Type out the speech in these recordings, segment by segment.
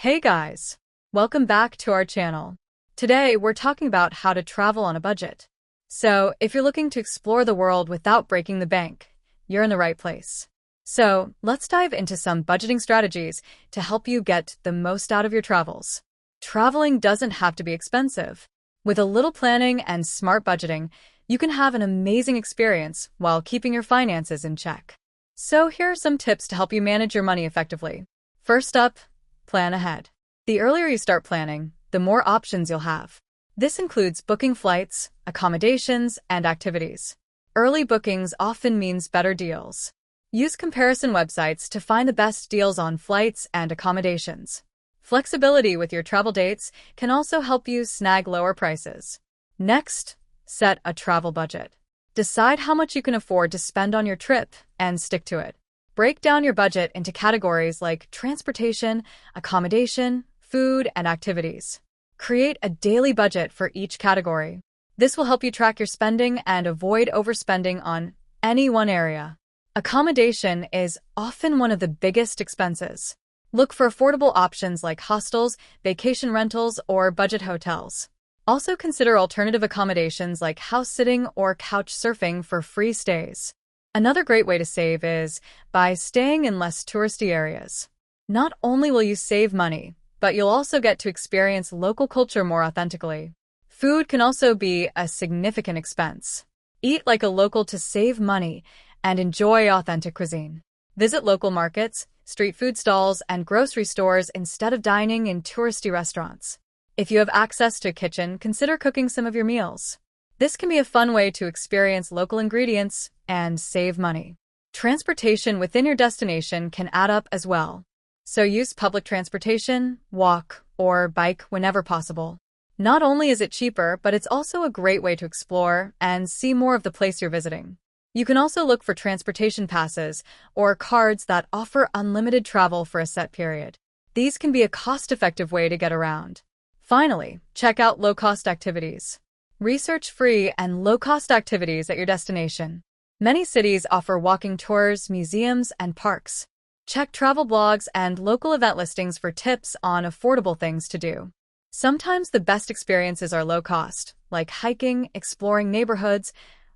Hey guys! Welcome back to our channel. Today we're talking about how to travel on a budget. So, if you're looking to explore the world without breaking the bank, you're in the right place. So, let's dive into some budgeting strategies to help you get the most out of your travels. Traveling doesn't have to be expensive. With a little planning and smart budgeting, you can have an amazing experience while keeping your finances in check. So, here are some tips to help you manage your money effectively. First up, plan ahead. The earlier you start planning, the more options you'll have. This includes booking flights, accommodations, and activities. Early bookings often means better deals. Use comparison websites to find the best deals on flights and accommodations. Flexibility with your travel dates can also help you snag lower prices. Next, set a travel budget. Decide how much you can afford to spend on your trip and stick to it. Break down your budget into categories like transportation, accommodation, food, and activities. Create a daily budget for each category. This will help you track your spending and avoid overspending on any one area. Accommodation is often one of the biggest expenses. Look for affordable options like hostels, vacation rentals, or budget hotels. Also consider alternative accommodations like house sitting or couch surfing for free stays. Another great way to save is by staying in less touristy areas. Not only will you save money, but you'll also get to experience local culture more authentically. Food can also be a significant expense. Eat like a local to save money and enjoy authentic cuisine. Visit local markets, street food stalls, and grocery stores instead of dining in touristy restaurants. If you have access to a kitchen, consider cooking some of your meals. This can be a fun way to experience local ingredients and save money. Transportation within your destination can add up as well. So use public transportation, walk, or bike whenever possible. Not only is it cheaper, but it's also a great way to explore and see more of the place you're visiting. You can also look for transportation passes or cards that offer unlimited travel for a set period. These can be a cost-effective way to get around. Finally, check out low-cost activities. Research free and low-cost activities at your destination. Many cities offer walking tours, museums, and parks. Check travel blogs and local event listings for tips on affordable things to do. Sometimes the best experiences are low cost, like hiking, exploring neighborhoods,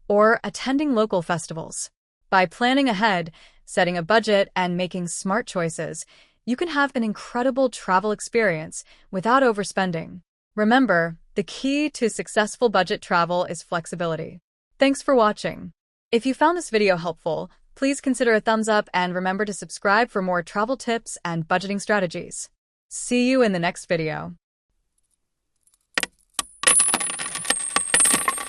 or attending local festivals. By planning ahead, setting a budget, and making smart choices, you can have an incredible travel experience without overspending. Remember, the key to successful budget travel is flexibility. Thanks for watching. If you found this video helpful, please consider a thumbs up and remember to subscribe for more travel tips and budgeting strategies. See you in the next video.